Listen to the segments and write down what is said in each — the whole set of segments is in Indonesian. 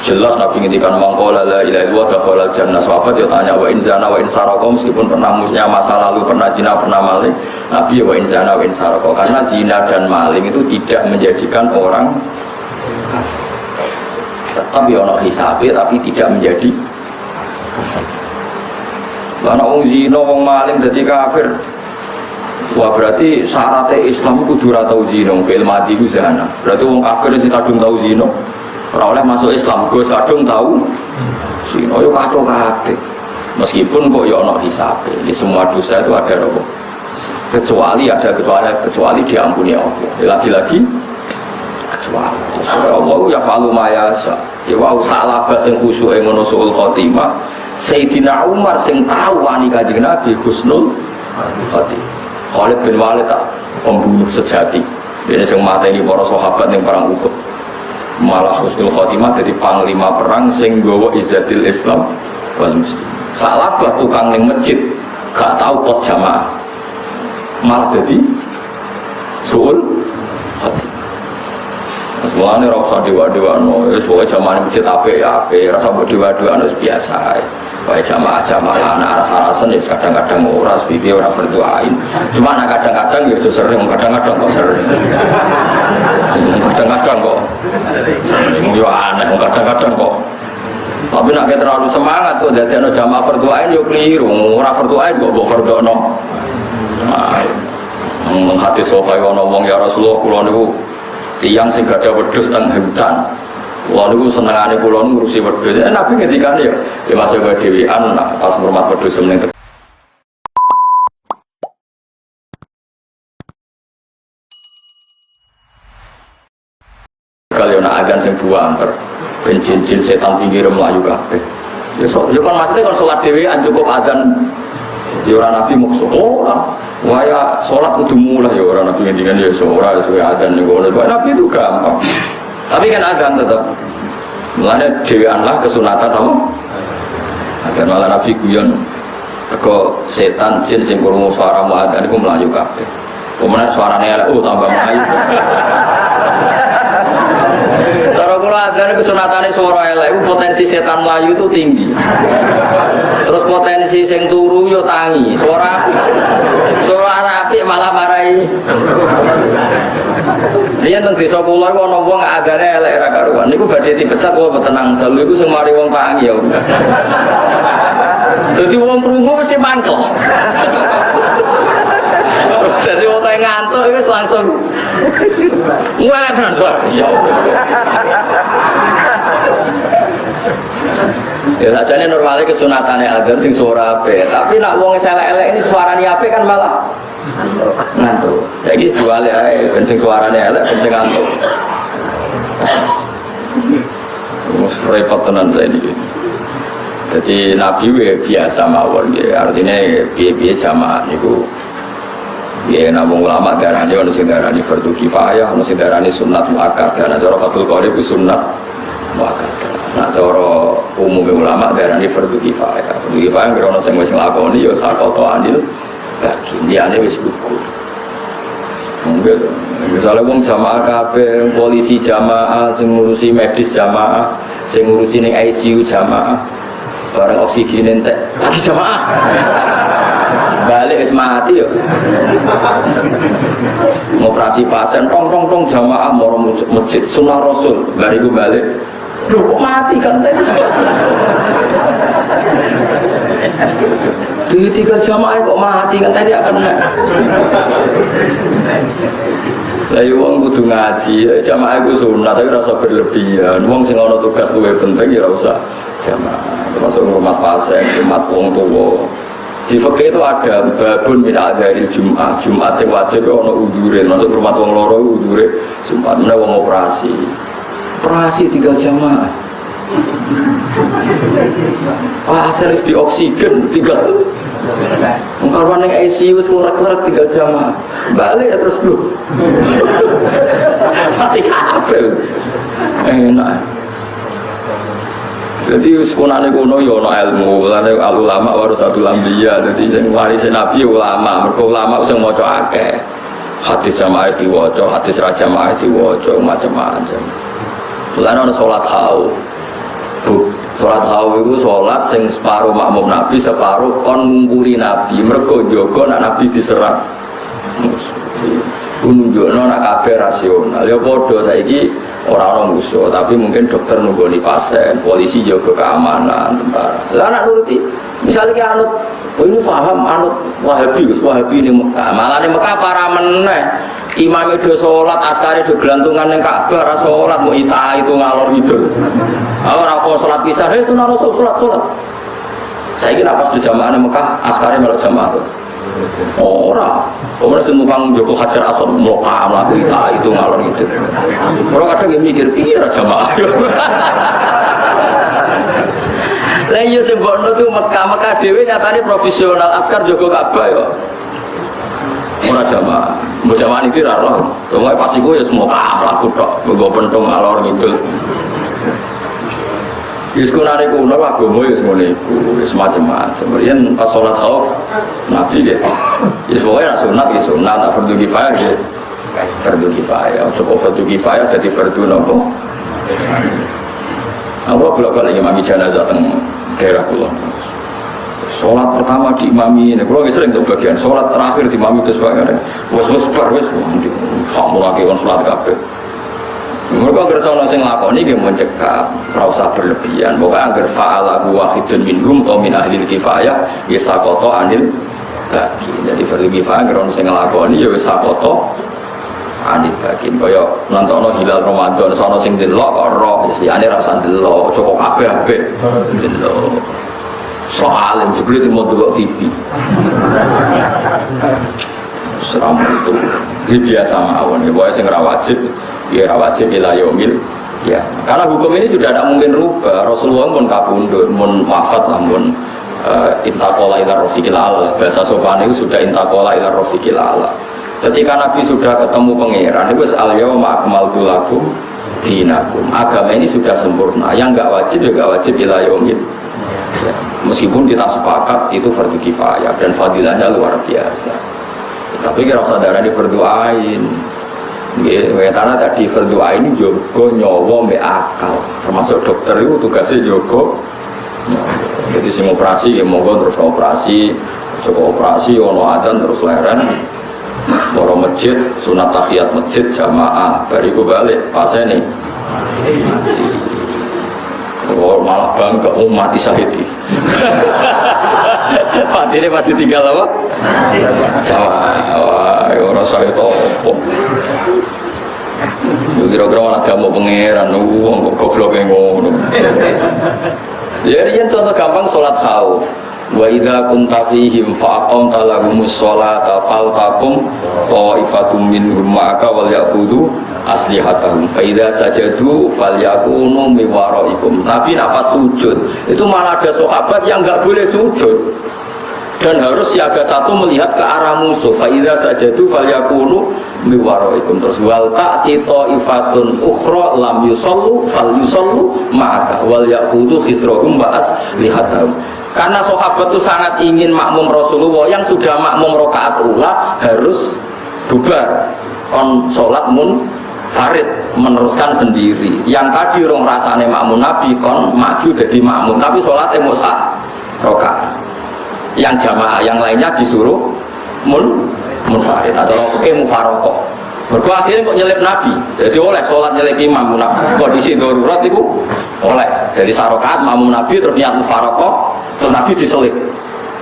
Jelas Nabi ngendikan mangqala la ilaha illallah dakhala jannah. Sahabat ya tanya wa in zana wa in sarqa, meskipun pernah musnya masa lalu, pernah zina, pernah maling, Nabi ya wa in zana wa in sarqa, karena zina dan maling itu tidak menjadikan orang tetap ya ono hisabe tapi tidak menjadi kafir. Karena wong zina wong maling dadi kafir. Wah berarti syaratnya Islam kudu ora tau zina, fil mati ku zina. Berarti wong kafir sing kadung tau zina ora oleh masuk Islam, Gus kadung tahu zina yo kacau kabeh. Meskipun kok yo ono hisabe. Di semua dosa itu ada apa? Kecuali diampuni Allah. Lagi-lagi kecuali Allah ya falu mayasa. Ya wa salah sing khusyuk ngono suul khotimah. Sayyidina Umar sing tahu wani Kanjeng Nabi husnul khotimah. Khalid bin Walid pembunuh sejati. Dia sing mateni para sahabat ning perang Uhud. Malah husnul khotimah jadi panglima perang sing nggawa izzatil Islam wal muslim. Salah tukang ning masjid gak tahu pot jamaah. Malah jadi suul khotimah. Mulane ora usah dewa-dewano, wis pokoke jamaah masjid apik ya apik, ora usah dewa-dewano biasa ae. Wae jamaah-jamaah anak rasa-rasen ya kadang-kadang ora piye ora berdoain. Cuma kadang-kadang ya sering, kadang-kadang kok sering. Kadang-kadang kok sering yo aneh, kadang-kadang kok. Tapi nek terlalu semangat kok dadekno jamaah berdoain yo keliru, ora berdoain kok mbok berdono. Hadis sahih ana wong ya Rasulullah kula niku tiyang sing gadah wedhus teng hutan. Kula niku senengane kula ngurusi wedhus. Nabi ngendikane ya masuk ke dhewean pas ngurmat wedhus meneng. Kalau nak agan sing buanter ben jin-jin setan pinggir mlayu kabeh. Ya kan maksudnya kan salat dhewean cukup adzan. Ya ora Nabi maksud ora. Waya salat kudu mulai ya ora Nabi ngendikan ya ora suwe adzan niku. Nabi itu gampang. Tapi kan adzan tetap. Mulane dhewean lah kesunatan apa? Adzan malah Nabi guyon. Kok setan jin sing krungu suara muadzin niku mlayu kabeh. Kemudian suarane elek tambah mlayu. Cara kula adzan kesunatane suara elek potensi setan mlayu itu tinggi. Terus potensi sing turu yo tangi. Suara apik malah marahi. Riyen teng desa kula iku ana wong adzane elek ra karuan. Niku badhe dipecat kok tenang. Dalu iku sing mari wong tangi ya. Dadi wong krungu mesti mangkel. Dadi wong ngantuk wis langsung ngene tenan suara. Ya sajane normale kesunatane adzan sing suara apik, tapi nek wong elek-elek ini suarane apik kan malah ngantuk. Saiki diwale ae ben sing suarane elek ben sing ngantuk. Wes repot tenan saiki. Jadi Nabi biasa mawon ya, artinya piye-piye jamaah niku ya namun ulama darahnya ono sing darani fardhu kifayah, ono sing darani sunat muakkadah. Nah cara Fathul Qorib itu sunat muakkadah. Nah cara umum ulama darani fardhu kifayah. Fardhu kifayah ono sing wis nglakoni ya sakoto anil bagi liyane wis gugur. Mungkin misalnya wong jamaah kabeh, polisi jamaah, sing ngurusi medis jamaah, sing ngurusi ning ICU jamaah, bareng oksigen entek lagi jamaah. Balik wis mati yo. Ngoperasi pasien tong jamaah moro masjid sunah Rasul. Bariku balik. Loh kok mati kan tadi? Tiga jamaah kok mati kan tadi akan kena. Lah yo wong kudu ngaji, jamaah iku sunah tapi rasa berlebihan. Wong sing ana tugas luwih penting ya ora usah jamaah. Termasuk rumah pasien, rumah wong tuwa. Di fikih itu ada babun min adzharil Jumat. Jumat sing wajib ono udhure, masuk rumah wong loro udhure Jumat menawa wong operasi. Operasi 3 jamaah. Harus di oksigen 3. Wong karwan ning ICU wis nglek-lek 3 jamaah. Balik ya terus lho. Mati kabeh. Enak. Jadi sekunane kuno ya ana ilmu, lane ulama warasatul anbiya. Jadi sing warise nabi ulama, mergo ulama sing maca akeh. Hadis jamaah diwaca, hadis ra jamaah diwaca macam-macam. Lane ana salat khauf. Salat khauf itu salat sing separuh makmum Nabi, separuh kon ngumpuli Nabi. Mergo njaga nek Nabi diserang. Nunjukno nek kabeh rasional. Ya padha saiki ora ana musuh, tapi mungkin dokter nunggoni pasien, polisi jaga keamanan, tentara. Lah anak nuruti. Misalnya ki anut, oh ini paham anut Wahabi, Wahabi ini Mekah. Malah ini Mekah para meneh. Imam itu sholat, askari itu gelantungan yang Ka'bah, sholat, mau itu ngalor gitu. Orang mau sholat pisah, hei sunah Rasul, sholat. Saya kira pas di jamaah di Mekah, askari melok jamaah. Orang semukang Joko Hajar Asad, Mekah, melaku itu ngalor gitu. Orang kadang mikir, iya jamaah. Lah iya sembokno tuh Mekah dhewe nyatane profesional askar Joko Ka'bah ya. Ora jamaah. Mbok jamaah iki ra roh. Pokoke pas iku ya semua mlaku tok. Nggo pentung alor ngidul. Wis kunane kuno agama ya ngene iku, wis macam-macam. Yen pas salat khauf Nabi ya. Ya pokoke ra sunat ya sunat, tak fardu kifayah ya. Fardu kifayah, cukup fardu kifayah dadi fardu nopo? Allah bolak-balik imami jenazah teng daerah kula. Sholat pertama diimami ini, kula sering untuk bagian sholat terakhir diimami terus bagian. Wes bar wes, sakmu lagi kon sholat kabeh. Mereka agar sono sing lakoni nggih mencekap, ora usah berlebihan. Pokoke agar fa'ala wahidun minhum atau min ahli kifayah ya saqata anil baqi. Jadi fardu kifayah karo sing lakoni ya wis saqata anil baqi. Kaya nontono hilal Ramadan sono sing delok kok roh isine ra usah delok, cukup kabeh delok. Soalim sebelum mau delok TV. Seram itu. Ini biasa mawon ya, pokoknya sing ra wajib ya wajib ila yaumil ya. Karena hukum ini sudah tidak mungkin rubah. Rasulullah pun kabundut, pun wafat namun intaqala ila rafiqil a'la. Bahasa sopan itu sudah intaqala ila rafiqil a'la. Ketika Nabi sudah ketemu pangeran, itu al-yauma akmaltu lakum dinakum. Agama ini sudah sempurna. Yang enggak wajib juga wajib ila yaumil. Ya. Meskipun kita sepakat itu fardu kifayah dan fadilahnya luar biasa. Tapi kira saudara ini fardu ain. Karena tadi fardu ain jogo nyawa mbek akal, termasuk dokter itu tugasnya jogo. Jadi sing operasi ya monggo terus operasi, cukup operasi ono adzan terus leren. Loro masjid, sunat tahiyat masjid jamaah, bariku balik pasien nih. Oh malah bangga mati syahidi. Mati ini pasti tinggal apa? Jamaah, orang saya topo. Kira-kira malah kamu pangeran, kok goblok yang ngono. Jadi yang contoh gampang sholat khauf. Wa idza kunta fihim fa aqamta lahumus sholata faltaqum ta'ifatum minhum ma'aka wal ya'khudhu aslihatahum fa idza sajadu falyakunu min waraikum. Nabi pas sujud itu malah ada sahabat yang enggak boleh sujud dan harus siaga satu melihat ke arah musuh. Fa idza sajadu falyakunu min waraikum. Terus wal ta'ti ta'ifatun ukhra lam yusallu falyusallu ma'aka wal ya'khudhu khitrahum ba'as lihatahum. Karena sahabat itu sangat ingin makmum Rasulullah, yang sudah makmum rakaat ula harus bubar kon sholat munfarid, meneruskan sendiri. Yang tadi rong rasane makmum Nabi kon maju jadi makmum, tapi sholatnya mau sah rakaat. Yang jamaah yang lainnya disuruh munfarid atau mufarokoh. Mergo akhirnya kok nyelip Nabi, jadi oleh sholat nyelip imam Nabi. Kondisi darurat itu oleh dari sarokaat makmum Nabi terus niat mufarokoh. Terus Nabi diselip,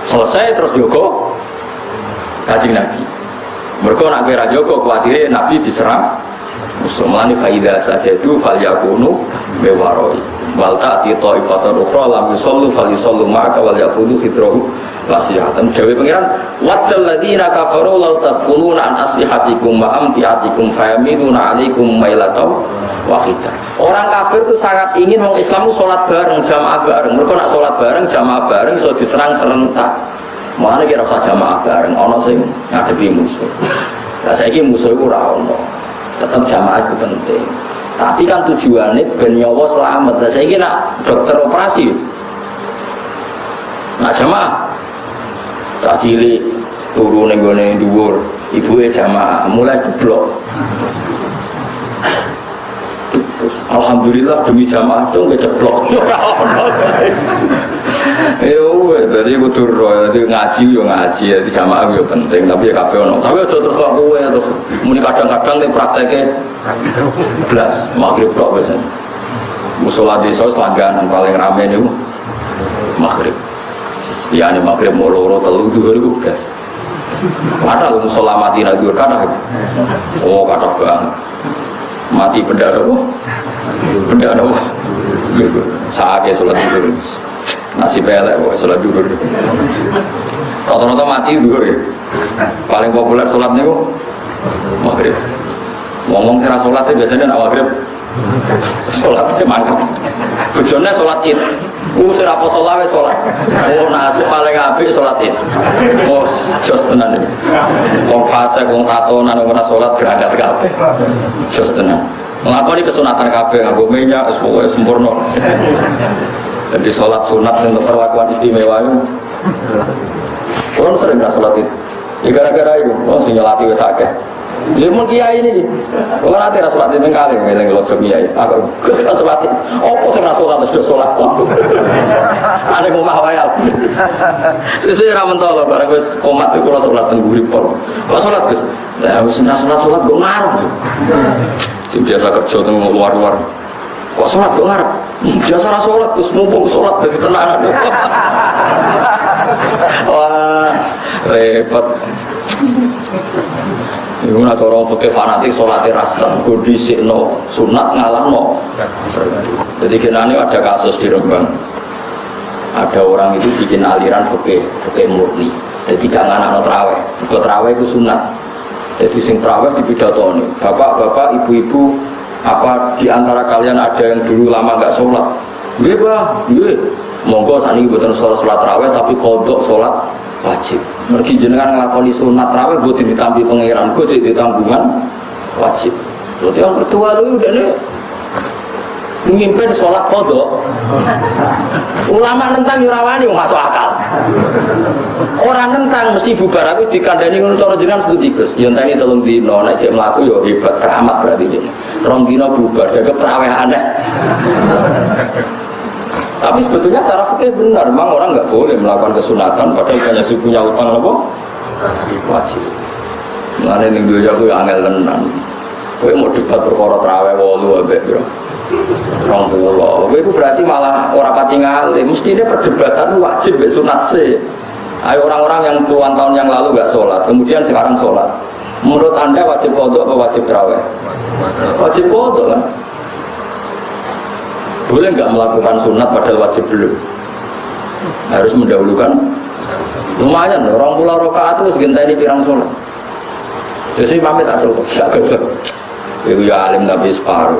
selesai terus Joko Kanjeng Nabi. Mereka nak kira Joko khawatirnya Nabi diserang musuh. Melani faidah saja itu falyakunu bewaroi. Walta tito ibatan ukhra lam yusallu falyusallu ma'aka wal yakhudhu fitrahu lasihatan. Dewi pengiran waddal ladina kafaru law tadkhuluna an aslihatikum wa amtiatikum fayamiluna alaikum mailataw wahidah. Orang kafir itu sangat ingin orang Islam itu sholat bareng, jamaah bareng. Mereka nak sholat bareng, jamaah bareng, so diserang serentak. Makanya kira usah jamaah bareng, ono sing ngadepi musuh. Nah saya ini musuh itu ono, tetap jamaah itu penting. Tapi kan tujuannya ben nyawa selamat. Nah saya ini nak dokter operasi, nak jamaah, tak cilik turu nenggone dhuwur, ibuke jamaah mulai jeblok. Alhamdulillah demi jamaah dong keceplok. Jadi kudu jadi ngaji yo ngaji ya di jamaah yo penting tapi ya kabeh ono. Tapi aja terus kok kowe terus muni kadang-kadang nek prakteke blas magrib kok wis. Musala desa langganan paling rame niku maghrib. Ya ini maghrib mau loro telu dhuwur iku blas. Padahal musala mati nak dhuwur kathah. Oh kathah banget. Mati benda apa? Benda apa? Saake salat dhuwur. Nasib elek kok salat dhuwur. Rata-rata mati dhuwur ya. Paling populer salat niku maghrib. Ngomong sira salat biasanya nak maghrib. Salatnya mantap. Bojone salat Id. Sing apa salat wis salat. Oh nasib paling apik salat Id. Oh jos tenan iki. Wong fase wong tatonan ora salat berangkat kabeh. Jos tenan. Nglakoni kesunatan kabeh nganggo minyak wis sempurna. Jadi sholat sunat untuk perlakuan istimewa itu kalau sering gak sholat itu ya gara-gara itu, sinyalati wis akeh ya mau kiai ini kalau nanti gak sholat itu mengkali ngeleng lojok kiai aku gak sholat itu apa sih gak sholat sudah sholat ada ngomah wayal sesuai ramentol barang gue komat itu kalau sholat tengguri pol kalau sholat gus ya harusnya sholat gue ngaruh biasa kerja itu luar-luar kok sholat kok ngarep? Biasa sholat, terus mumpung sholat dari tenanan. Wah, repot. Ibu nak orang pakai fanatik sholatnya rasa, kondisi no sunat ngalah no. Jadi kena ini ada kasus di Rembang. Ada orang itu bikin aliran pakai murni. Jadi jangan anak terawih. Kalau terawih itu sunat. Jadi sing terawih di pidatoni. Bapak-bapak, ibu-ibu. Apa di antara kalian ada yang dulu lama nggak sholat? Nggih, Pak. Nggih. Monggo sakniki mboten sholat tarawih tapi kodok sholat wajib. Mergi jenengan nglakoni sunat tarawih mboten ditampi pangeran, kok jadi tanggungan wajib. Jadi yang kedua lu udah nih memimpin sholat kodok. Ulama nentang yurawani masuk akal. Orang nentang mesti bubar aku dikandani ngono cara jenengan putikus. Yo enteni 3 dina nek cek mlaku yo hebat keramat berarti ini. 2 dina bubar jaga terawih aneh. Tapi sebetulnya secara fikih benar, memang orang nggak boleh melakukan kesunatan padahal hanya punya utang apa? Wajib. Mulane ning yo aku yo angel tenan. Kowe mau debat perkara terawih 8 ambek yo. 20. Kowe itu berarti malah ora pati ngalim. Mestine perdebatan wajib mek sunat sih. Ayo orang-orang yang puluhan tahun yang lalu nggak sholat, kemudian sekarang sholat. Menurut Anda wajib qadha apa wajib tarawih? Wajib qadha kan? Boleh nggak melakukan sunat padahal wajib belum? Harus mendahulukan. Lumayan, 20 rakaat itu segenteni pirang sholat. Jadi pamit asal kok, gak gesek. Iku ya alim tapi separuh.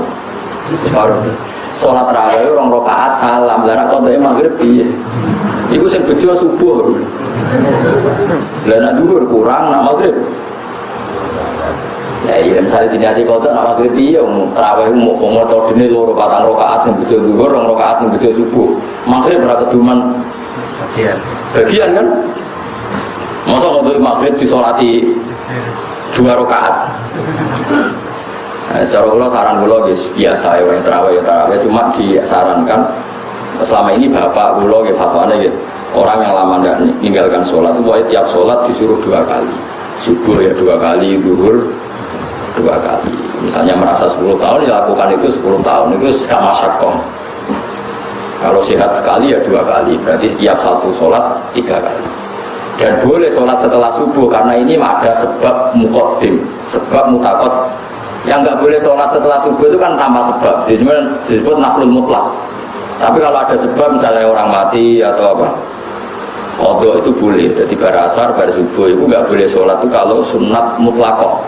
Sholat tarawih 2 rakaat salam, lara qadha maghrib piye? Iku sing bejo subuh. Lah nak dhuwur kurang nak maghrib. Ya iya misalnya diniati qadha nak maghrib piye tarawih mau ngotot dene 2 rakaat sing bejo dhuwur 2 rakaat sing bejo subuh. Maghrib ora keduman bagian kan? Masa ngotot maghrib disolati 2 rakaat. Secara kula saran kula guys biasa ya tarawih cuma disarankan selama ini bapak kula nggih fatwane nggih orang yang lama tidak meninggalkan sholat itu tiap sholat disuruh 2 kali subuh ya 2 kali zuhur 2 kali misalnya merasa 10 tahun dilakukan itu 10 tahun itu gak masyakoh kalau sehat sekali ya 2 kali berarti setiap satu sholat 3 kali dan boleh sholat setelah subuh karena ini ada sebab muqaddim sebab mutakot yang nggak boleh sholat setelah subuh itu kan tanpa sebab disebut naflul mutlak tapi kalau ada sebab misalnya orang mati atau apa qadha itu boleh jadi bar asar bar subuh itu nggak boleh sholat itu kalau sunat mutlakoh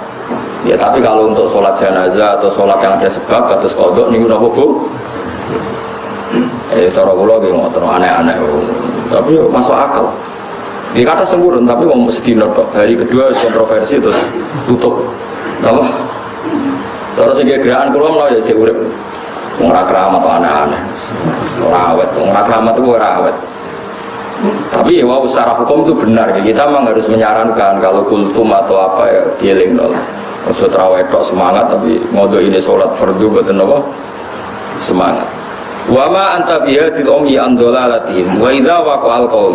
ya tapi kalau untuk sholat jenazah atau sholat yang ada sebab atas qadha ini udah apa cara kula nggih ngoten aneh-aneh tapi masuk akal ini kata sempurna tapi mau sedina tok hari kedua kontroversi terus tutup apa terus iki gerakan kula menawa ya cek urip ora keramat aneh-aneh ora awet ora keramat itu ora awet tapi ya secara hukum itu benar kita memang harus menyarankan kalau kultum atau apa ya dieling maksud terawih tok semangat tapi ngodo ini sholat fardu boten apa semangat. Wa ma anta bihadil ummi an dalalatihim wa idza waqa'al qaul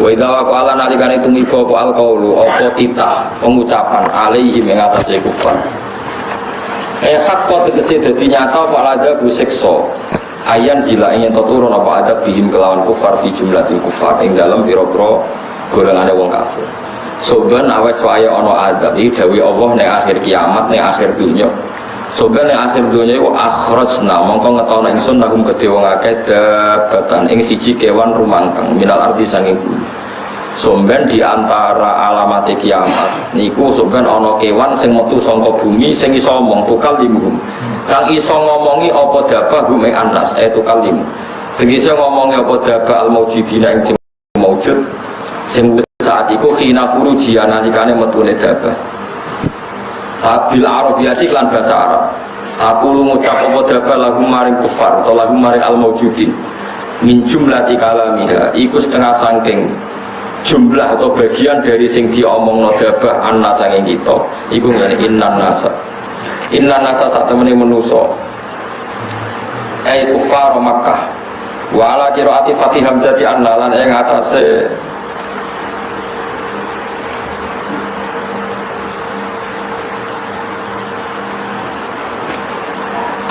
wa idza waqa'ala nalikane tumiba apa al qaulu apa titah pengucapan alaihi ing atase kufar hakka tegese dadi nyata apa ada bu siksa ayan jila ing turun apa ada bihim kelawan kufar fi jumlatil kufar ing dalam pira-pira golongane wong kafir soban awes wae ana adab iki dawuh Allah ning akhir kiamat ning akhir dunya soban ning akhir dunya iku akhrajna mongko ngetono ingsun lahum kedhe wong akeh dabatan ing siji kewan rumangkang minal ardi sanging bumi somben di antara alamat kiamat niku somben ana kewan sing metu saka bumi sing iso omong tukal limhum kang iso ngomongi apa dabah hum ing anas tukal lim tegese ngomongi apa dabah al maujidina ing maujud sing saat iku khina furuji nalikane metune dabah bil arabiyati lan bahasa Arab aku lu ngucap apa dabah lagu maring kufar atau lagu maring al maujudin min jumlati kalamiha iku setengah sangking jumlah atau bagian dari sing diomongno dabah annas sanging kita iku ngene innan nasa sak temene manusa kufar Makkah wa ala qiraati Fatih Hamzati annalan ing atase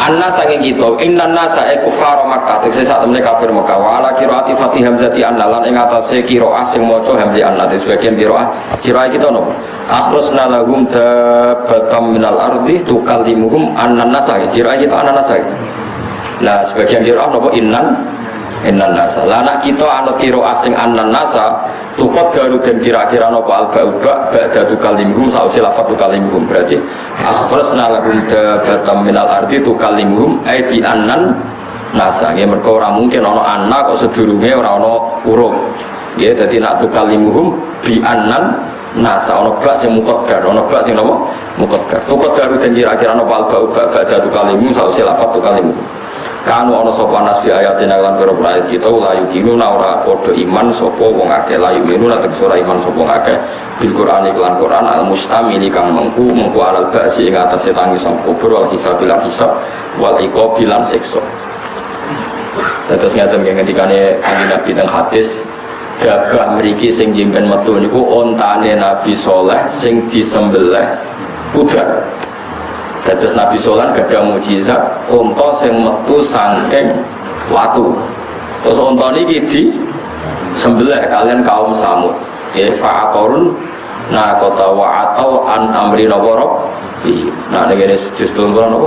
anna saking kita innan nasa kufar Makkah tegese sak temene kafir Makkah wa ala qiraati Fatih Hamzati annalan ing atase qiraah sing maca hamzi anna sebagian qiraah kita nopo akhrajna lahum dabatam minal ardi tukallimuhum annan nasa qiraah kita annan nasa lah sebagian qiraah nopo innan nasa lah nak kita anut qiraah sing annan nasa tukot garu dan kira-kira nopo al-ba'uba ba'da tukallimuhum sausi lafad tukallimuhum berarti akhrajna lahum dabatam minal ardi tukallimuhum ai bi annan nasa ya mergo ora mungkin ana anna kok sedurunge ora ana huruf ya dadi nak tukallimuhum bi annan nasa ana bak sing muqaddar ana bak sing napa muqaddar tukot garu dan kira-kira nopo al-ba'uba ba'da tukallimuhum sausi lafad tukallimuhum kanu ana sapa nas bi ayatina lan pira ayat kita la yuqinu ora padha iman sapa wong akeh la yuqinu lan ora iman sapa akeh bil Qur'an iklan Qur'an al mustamili kang mengku alal ba'si ing atase tangi sang kubur wal hisab wal iqab lan siksa. Terus ngaten ngendikane kanjeng Nabi teng hadis dabah mriki sing jimpen metu niku ontane Nabi saleh sing disembelih kuda. Terus Nabi Solan gada mukjizat unta sing metu saking watu. Terus unta niki di sembelih kalian kaum Samud. Fa'aqarun naqata wa atau an amri nawarab. Nah ngene justru ngono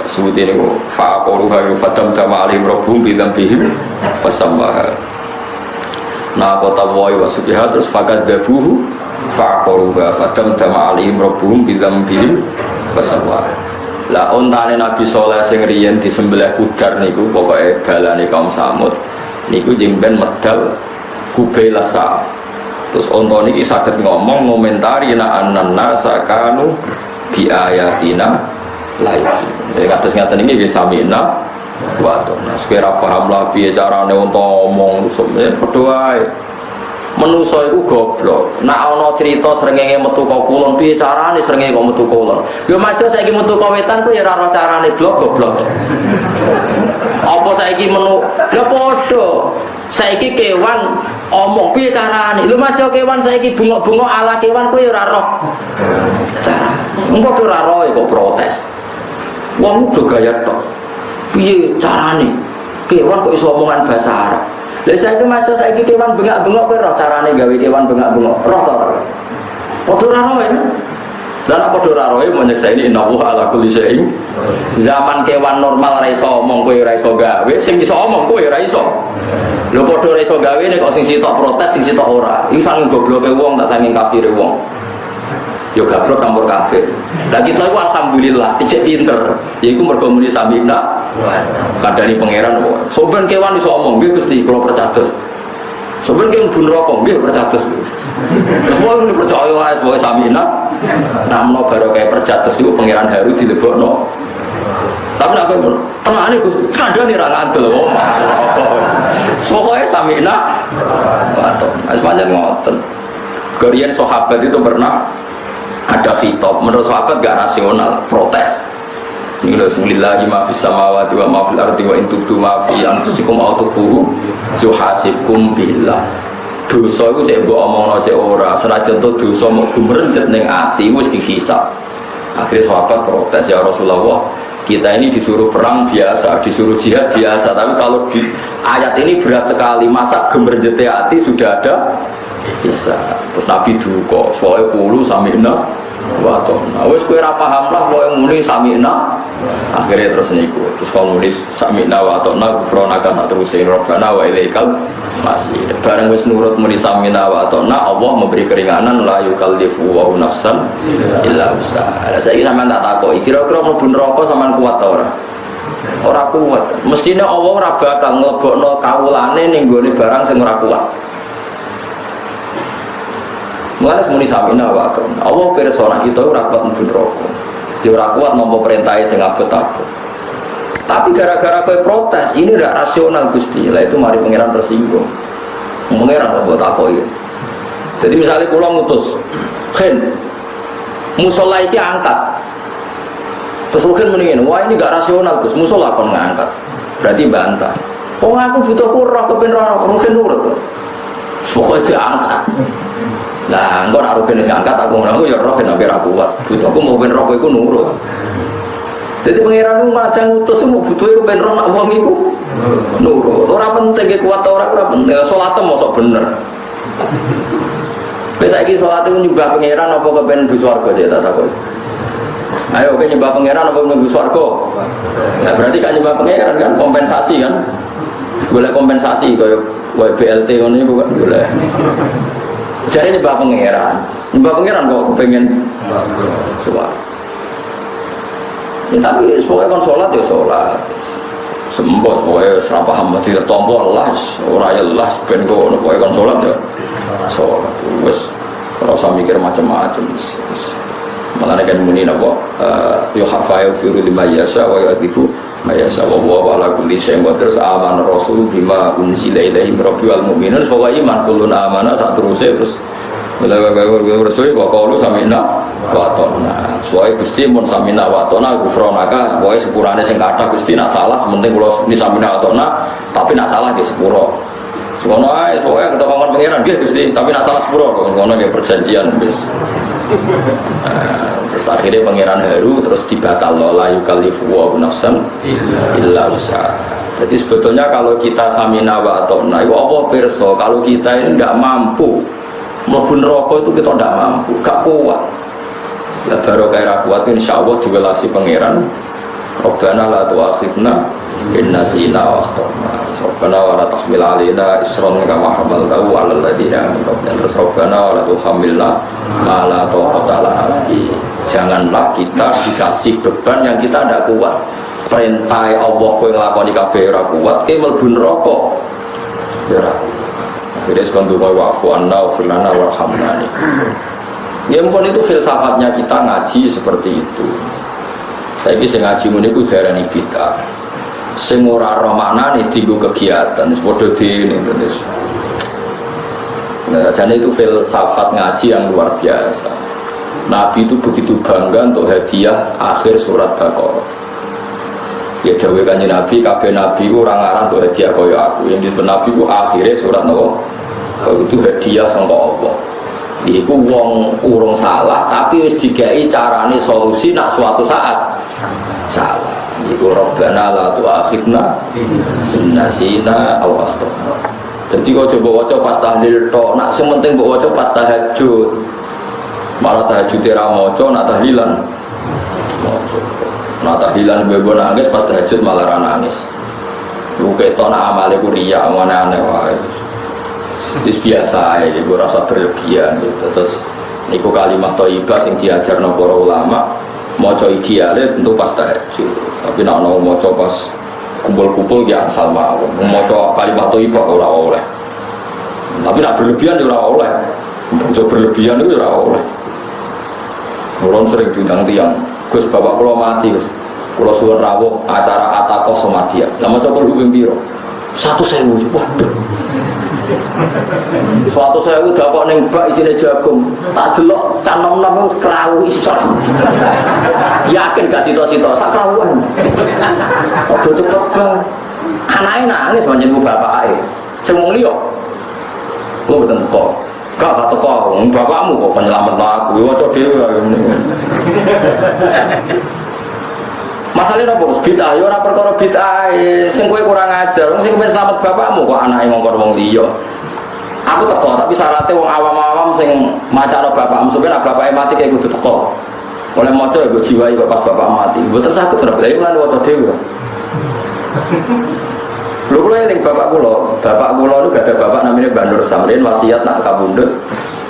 sebutine fa'aqaruha fatam tama alim rabbum bi dzambihim fasammaha. Naqata wa subha terus faqad dabuhu fa'aqaruha fatam tama alim rabbuhum bidzambihim fasawwa. Lah ontane Nabi Saleh sing riyen disembelih kudar niku pokoke balane kaum Samud niku jemben medal kubailasa. Terus onta niki saged ngomong ngomentari annan nasakanu bi ayatina lain. Kados ngaten iki nggih samina wae. Nah, sekira paham lah piye carane onta ngomong sampe padha wae. Manusa iku goblok. Nek ana crita srengenge metu ka kulon, piye carane srengenge kok metu kulon? Yo Mas saiki metu ka wetan ku ya ora ora carane blok goblok. Apa saiki menu ya padha. Saiki kewan omong piye carane? Lho Mas kewan saiki bungok-bungok ala kewan ku ya ora roh. Cara. Engko ora roh kok protes. Wong udah gaya tok. Piye carane? Kewan kok iso omongan bahasa Arab? Lah saiki masa saiki kewan bengak-bengok kowe roh carane gawe kewan bengak-bengok. Roh to ora? Padha ora roh ya. Lan apa padha ora roh menyeksa ini innahu ala kulli syai'in. Zaman kewan normal ora iso omong kowe ora iso gawe, sing iso omong kowe ora iso. Lho padha ora iso gawe nek kok sing sitok protes sing sitok ora. Iku saking gobloke wong tak saking kafire wong. Yo gablok campur kafir. Lah kita itu alhamdulillah dicek pinter. Yaiku mergo muni samina. Kadani pangeran kok. Soben kewan iso omong nggih Gusti kula percados. Soben kewan bun rokok nggih percados. Semua ini percaya wae pokoke samina. Namno barokah percados iku pangeran Haru dilebokno. Tapi nek kowe tengane Gusti kandhane ra ngandel wong. Pokoke samina. Waduh, wis pancen ngoten. Korean sahabat itu pernah ada khitab, menurut sahabat gak rasional, protes. Ini lho lillahi ma fis samawati wa ma fil ardi wa in tubdu ma fi anfusikum aw tukhfuhu yuhasibkum billah. Dosa iku cek mbok omongno cek ora, senajan to dosa mok gumrenjet ning ati wis dihisab. Akhirnya sahabat protes, ya Rasulullah, kita ini disuruh perang biasa, disuruh jihad biasa, tapi kalau di ayat ini berat sekali, masa gumrenjete ati sudah ada bisa. Terus Nabi duka, soalnya puluh sami'na wa ta'na. Wis kowe ora paham lah kowe muni sami'na. Akhirnya terus niku. Terus kalau muni sami'na wa ta'na ghufranaka tak terusin rabbana wa ilaikal masih. Bareng wis nurut muni sami'na wa ta'na, Allah memberi keringanan la yukallifu wa nafsan illa wus'aha. Saiki sampean tak takoki, kira-kira mlebu neraka sampean kuat ta ora? Ora kuat. Mestine Allah ora bakal nglebokno kawulane ning gone barang sing ora kuat. Mulane muni samina wa ta'na. Allah persona kita ora kuat mlebu neraka. Dia ora kuat nampa perintahe sing abot-abot. Tapi gara-gara kowe protes, ini ndak rasional Gusti. Lah itu mari pangeran tersinggung. Pangeran kok takoki. Jadi misalnya kula ngutus, "Khen, musala iki angkat." Terus mungkin mendingin, wah ini gak rasional Gus, musala kon ngangkat. Berarti bantah. Oh aku butuh kurang kepen ora mungkin nurut tuh. Pokoknya diangkat. Nah, engkau nak rugen ngangkat aku ya roh ben ora kuat. Butuhku mau ben roh iku nurut. Jadi pangeran madang utus mau butuhe ben roh nak wong iku nurut. Ora penting kuat ora penting. Salate mosok bener. Wis saiki salate nyembah pangeran apa kepen mlebu swarga ya tak takoki. Ayo oke nyembah pangeran apa mlebu swarga? Nah, berarti kan nyembah pangeran kan kompensasi kan? Boleh kompensasi kaya BLT ngono iku kan boleh. Jadi nyembah pangeran kok kepengen suara. Ya, tapi pokoknya kan sholat ya sholat. Sembot pokoknya serapa hamba tidak tombol lah, orang lah ben kok pokoknya kan sholat ya sholat. Wes rasa mikir macam-macam. Malah kan muni napa yuhafayu firu lima yasa wa yadibu mayasa wa huwa ala kulli syai'in qadir. Amana rasul bima unzila ilaihi min rabbil mu'minun fa iman kullun amana sak terus bagaimana rasul wa qalu sami'na wa ata'na. Soale Gusti mun sami'na wa ata'na ghufranaka wae sepurane sing kathah Gusti nak salah penting kula ni sami'na wa ata'na tapi nak salah nggih sepuro. Sono ae pokoke ketemu pangeran nggih Gusti tapi nak salah sepuro ngono nggih perjanjian wis. Terus akhirnya pangeran Heru terus dibatalno la yukallifu wa nafsan illa wus'aha. Jadi sebetulnya kalau kita samina wa ata'na itu apa pirsa kalau kita ini tidak mampu mlebu neraka itu kita tidak mampu, gak kuat. Lah baru kaya kuat insyaallah diwelasi pangeran. Rabbana la tu'akhidna in nasina wa akhtana. Rabbana wa la tahmil 'alaina isran kama hamaltahu 'alal ladzina min qablina. Rabbana wa la tuhammilna ma la taqata lana bihi. Janganlah kita dikasih beban yang kita tidak kuat. Perintah Allah kowe nglakoni kabeh ora kuat, ke mlebu neraka. Ya ora. Akhirnya sekondu wa'fu anna wa firlana warhamna. Ya mungkin itu filsafatnya kita ngaji seperti itu. Saya bisa ngaji ini ku darani bid'ah. Sing ora roh maknane dienggo kegiatan padha dene terus. Nah, jadi itu filsafat ngaji yang luar biasa. Nabi itu begitu bangga untuk hadiah akhir surat Baqarah. Ya dawuh Kanjeng Nabi, kabeh nabi ku ora ngarang untuk hadiah kaya aku. Yang disebut Nabi ku akhire surat napa? Itu hadiah sangka Allah. Iku wong urung salah tapi wis digawe carane solusi nak suatu saat salah. Iku Rabbana la tu'akhidna in nasina aw akhtana. Dadi kok coba waca pas tahlil tok, nak sing penting mbok waca pas tahajud. Malah tahajud ora maca, nak tahlilan maca. Nak tahlilan bebo nangis pas tahajud malah ra nangis. Lu ketok nak amale ku riya aneh wae. Itu biasa ya, gue rasa berlebihan gitu. Terus niku kalimat thayyibah sing diajarno para ulama maca ideale tentu pas tahajud. Tapi nek ana maca pas kumpul-kumpul ya asal mawon. Maca kalimat thayyibah ora oleh. Tapi nek berlebihan ya ora oleh. Maca berlebihan itu ora oleh. Orang sering diundang tiang, Gus bapak kula mati Gus. Kula suwun rawuh acara atakoh somadia. Lah maca kula ping pira? 1.000. Waduh. Suatu saya udah kok neng bak isinya jagung, tak delok canom-nom kerawu iso. Yakin gak sito-sito sak kerawuan. Ojo cepet bang. Anake nangis manjen ku bapake. Sing wong liya. Kok mboten kok. Gak teko, bapakmu kok penyelamat aku. Waca dhewe ngene. Masalahnya apa? Bid'ah, ya ora perkara bid'ah. Sing kowe kurang ajar, sing pengen selamat bapakmu kok anake ngongkon wong liya. Aku teko, tapi syaratnya wong awam-awam sing macakno bapakmu, sampeyan bapake mati kayak kudu teko. Oleh maca ya jiwai kok pas bapak mati. Mboten saged ora lha lan waca dhewe. Lho kula eling bapak kula niku gak ada bapak namanya Bandur Samrin wasiat nak kabundut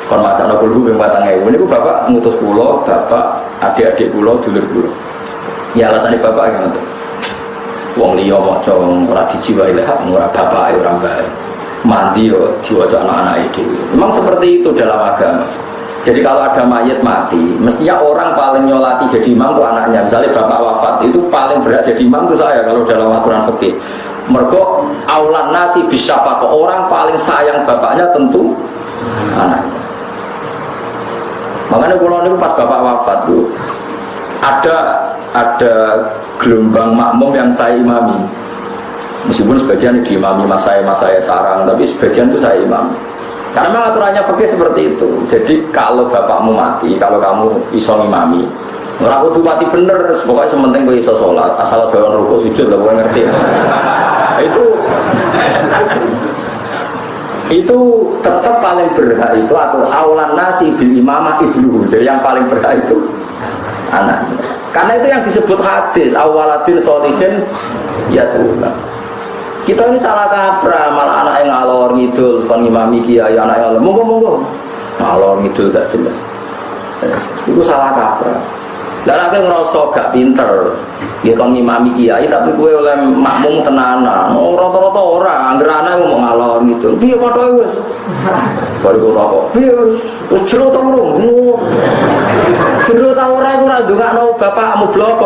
kon macakno kulhu ping 4000. Niku bapak ngutus kula, bapak adik-adik kula, dulur kula. Ya alasannya bapak yang itu wong liya maca ora dijiwai lek ora bapake ora mbake mati yo diwaca anak-anak itu. Memang seperti itu dalam agama. Jadi kalau ada mayat mati, mestinya orang paling nyolati jadi imam itu anaknya. Misalnya bapak wafat, itu paling berat jadi imam itu saya kalau dalam aturan fikih. Mergo aulan nasi bisyafaqah, orang paling sayang bapaknya tentu anaknya. Makanya kalau ini pas bapak wafat tuh ada gelombang makmum yang saya imami. Meskipun sebagian diimami mas saya sarang, tapi sebagian itu saya imam. Karena memang aturannya fikih seperti itu. Jadi kalau bapakmu mati, kalau kamu iso ngimami, ora kudu mati bener, pokoknya sementing kowe iso salat, asal jalan rukuk sujud lah kowe ngerti. Itu tetap paling berhak itu atau aulan nasi bil imamah ibnuhu. Jadi yang paling berhak itu anaknya. Karena itu yang disebut hadis awaladil sholihin ya Tuhan. Kita ini salah kaprah, malah anak yang ngalor ngidul kon ngimami kiai, anak yang monggo ngalor ngidul gak jelas. Itu salah kaprah. Lah nek ngrasa gak pinter, ya kon ngimami kiai tapi kowe oleh makmum tenanan. Rata-rata ora, anggere anak ngomong ngalor ngidul. Piye padha wis. Baru kok. Piye wis jero to urung. Jero ta ora iku ora ndongakno bapakmu blok.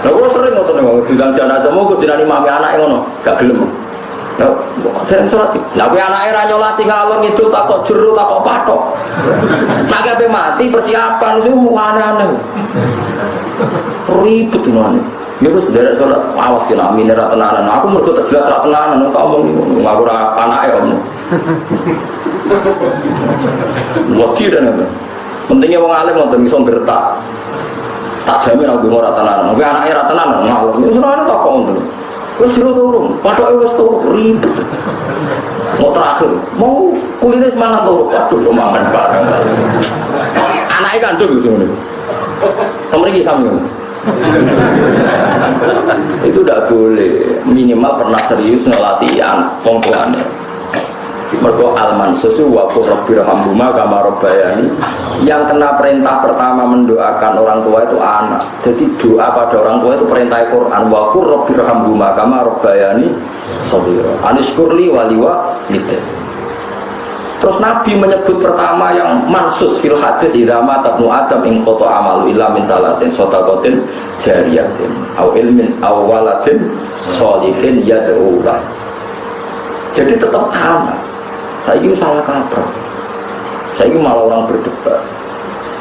Lha kok sering ngoten niku diundang jenazah monggo dinani mami anake ngono, gak gelem. Lha kok dereng salat. Lah kowe anake ra nyolati ngalor ngidul tak kok jero tak kok patok. Nek ape mati persiapan iku aneh-aneh. Ribet ngono. Ya wis derek salat awas ki amin ra tenanan. Aku mergo tak jelas ra tenanan kok omong ngono. Aku ora anake omong. Wati dan apa? Pentingnya wong alim ngoten iso gertak. Tak jamin aku ora tenanan. Kowe anake ra tenanan ngalor. Wis ora tak kok ngoten. Wis jero turun, patoke wis turun ribet. Mau terakhir, mau kuliner semangat turun. Waduh, cuma mangan bareng. Anake kandung lho sing ngene. Temen iki sami. Itu tidak boleh, minimal pernah serius ngelatihan pengkuannya. Mergo al-mansusu wa qur rabbirhamhuma kama rabbayani. Yang kena perintah pertama mendoakan orang tua itu anak. Jadi doa pada orang tua itu perintah Quran wa qur rabbirhamhuma kama rabbayani shaghira. Anishkurli waliwa lidah. Terus Nabi menyebut pertama yang mansus fil hadis idza mata ibnu adam in qata amalu illa min salatin shadaqatin jariyatin aw ilmin aw waladin sholihin yad'u lah. Jadi tetap anak. Saya ini salah kaprah. Saya ini malah orang berdebat.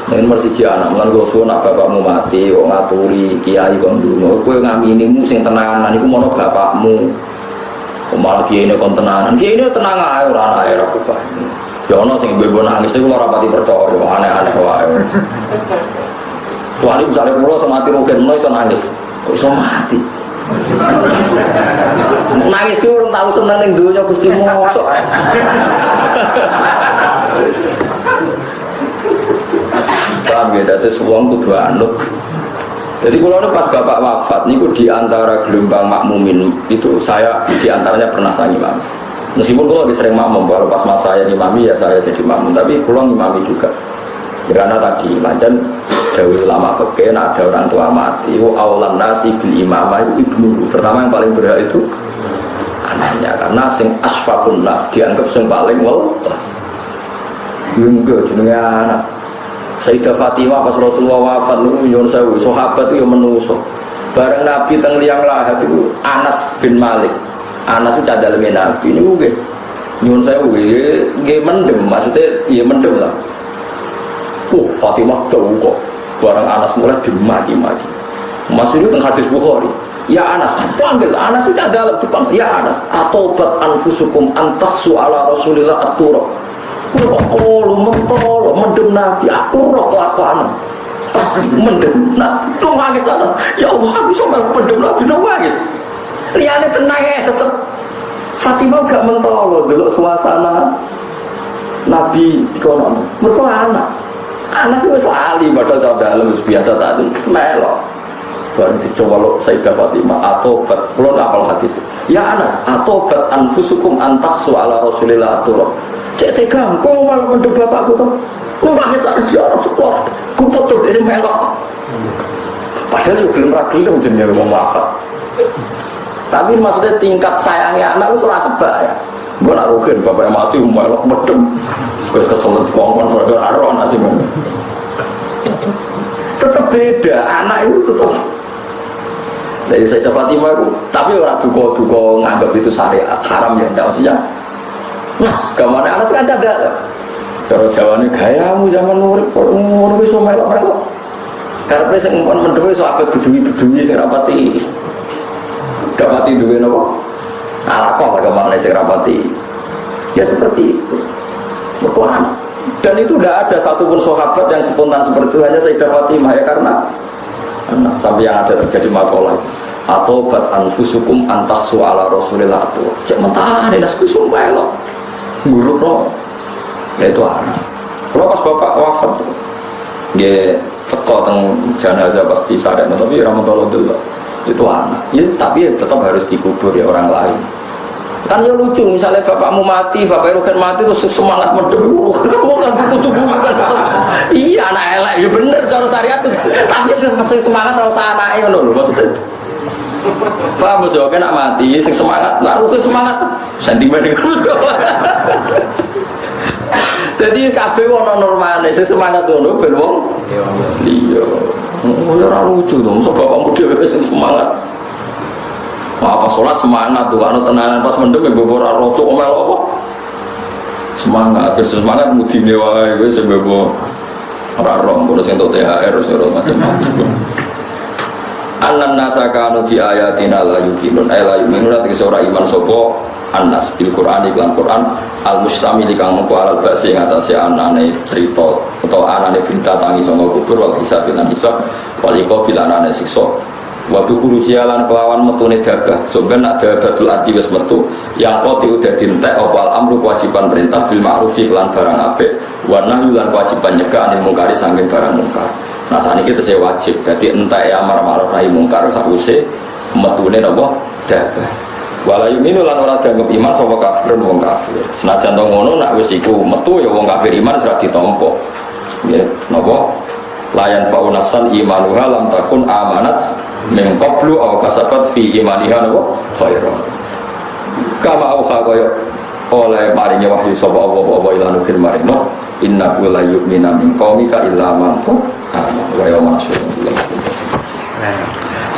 Dengan masih anak, dengan gosu nak bapakmu mati, kok ngaturi kiai kon dulu. Kue ngaminimu sing tenanan, itu mau bapakmu. Malah kiai ini kon tenanan, kiai ini tenang aja orang air aku pak. Jono sing ibu nangis itu orang pati percaya, aneh-aneh wae. Tuhan misalnya pulau sama mati rugen, mau itu nangis, kok iso mati? Nangis ki urung tahu seneng ning donya Gusti mosok. Paham ya, dadi wong kudu anut. Jadi kalau pas bapak wafat niku di antara gelombang makmumin itu saya di antaranya pernah saya imam. Meskipun kalau lebih sering makmum, kalau pas mas saya imami ya saya jadi makmum, tapi kalau imami juga. Karena tadi macam dawuh ulama fikih ada orang tua mati, aulan nasi bil imamah itu ibnu. Pertama yang paling berhak itu anaknya, karena sing asfaqun nas dianggap sing paling welas. Yo jenenge anak. Sayyidah Fatimah pas Rasulullah wafat niku nyuwun sewu, sahabat itu yo menungso. Bareng Nabi teng liang lahat itu Anas bin Malik. Anas itu ada elemen Nabi ini gue nyun saya gue mendem maksudnya ya mendem lah. Fatimah tahu kok barang Anas mulai dimaki-maki. Maksudnya itu hadis Bukhari. Ya Anas panggil Anas itu ada dipanggil ya Anas atobat anfusukum antaksu ala Rasulillah at-turab. Lu mentol mendem Nabi aku roh kelakuan. Pas mendem Nabi itu nangis lah. Ya Allah aku sama mendem Nabi itu nangis. Liane tenang ya tetap Fatimah gak mentol dulu suasana Nabi konon mereka anak itu sekali padahal dalam biasa tadi melok baru dicoba lo Sayyidah Fatimah atobat belum apal hadis ya Anas atobat anfusukum antaksu ala Rasulillah aturah cek tegang kau malah mendem bapakku tuh nangis aja support ku foto dari melok padahal itu belum ragilem jenis mau wafat. Tapi maksudnya tingkat sayangnya anak itu surat tebak ya. Gue nak rugen bapak yang mati melok medem. Gue keselet kongkong sudah arah nasi memang. Tetap beda anak itu tetap. Dari Sayyidah Fatimah itu, tapi orang duko nganggap itu syariat haram ya, tidak maksudnya. Nas, kemana anak kan ada. Cara Jawa ini gayamu zaman murid, orang itu melok. Karena saya mendem itu abad bedui saya rapati. Rapati duwe napa? Alaqah bagaimana sing rapati. Ya seperti itu. Berkuah. Dan itu tidak ada satupun sahabat yang spontan seperti itu hanya Sayyidah Fatimah ya karena sampai yang ada terjadi makalah atau bat anfusukum antaksu ala Rasulillah itu. Cek mentah ada nasku sumpah lo. Guru no. Ya itu anak. Kalau pas bapak wafat dia teko teng jenazah pasti sadar tapi ramadhan dulu. Itu anak, ya, tapi tetap harus dikubur ya orang lain. Kan ya lucu, misalnya bapakmu mati, bapak Rugen mati terus semangat mendem, kamu kan butuh kan? Iya anak elek, ya bener cara syariat itu. Tapi semangat harus anaknya loh, maksudnya. Paham sih, oke nak mati, semangat, lalu semangat, sentimen dengan. Jadi kabeh ana normale, sing semangat ngono ben wong liya. Ora lucu to, mosok bapakmu dhewe wis semangat. Apa salat semangat tuh ana tenanan pas mendem mbok ora rocok omel apa. Semangat, semangat mudine wae wis mbok ora roh ngurus entuk THR wis ora macam-macam. Anan nasakanu bi ayatina la yuqinun la yu'minuna tisora iman sapa Anas bil Qur'an iklan Qur'an al mustamil kang mengko alal basi ing atase anane cerita utawa anane berita tangi sanga kubur wal hisab lan hisab wal iqabil anane siksa wa bi khurujialan kelawan metune gagah sampeyan nak dabatul arti wis metu yang qoti udah dintek apa al amru kewajiban perintah bil ma'ruf lan barang apik wa nahyu lan kewajiban nyegah anil mungkari saking barang mungkar. Nah saniki tesih wajib dadi entek amar ma'ruf nahi mungkar sakwise metune napa gagah. Wala yuminu lan ora dianggap iman sapa kafir wong kafir. Senajan to ngono nek wis iku metu ya wong kafir iman ora ditampa. Nggih, napa? Layan fa'u nafsan imanuha lam takun amanas min qablu aw kasabat fi imaniha napa? Khairan. Kama au kaya oleh maringe wahyu sapa apa ilan fil marino innahu la yu'minu min qaumika illa man wa yawma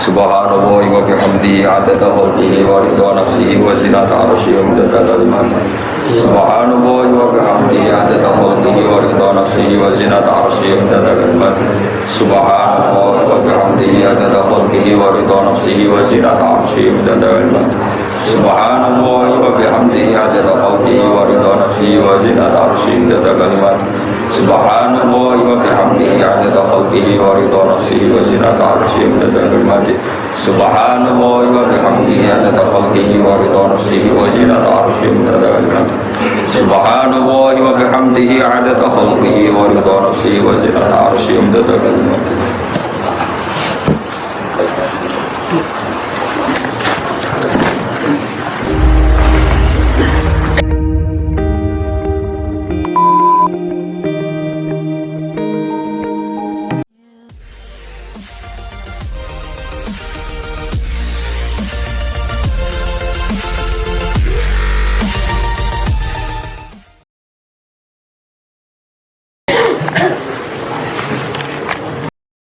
Subhanallah wa bihamdihi adada khalqihi wa ridha nafsihi wa zinata arsyihi wa midada kalimatihi. Subhanallah wa bihamdihi adada khalqihi wa ridha nafsihi wa zinata arsyihi wa midada kalimatihi. Subhanallah wa bihamdihi adada khalqihi wa ridha nafsihi wa zinata arsyihi wa midada kalimatihi. Subhanallah wa bihamdihi adada khalqihi wa ridha nafsihi wa zinata arsyihi wa midada kalimatihi. Subhanallah wa bihamdihi adada khalqihi wa ridha nafsihi wa zinata arsyihi wa midada kalimatihi. Subhanallah wa bihamdihi adada khalqihi wa ridha nafsihi wa zinata arsyihi wa midada kalimatihi. Subhanallah wa bihamdihi adada khalqihi wa ridha nafsihi wa zinata arsyihi wa midada kalimatihi.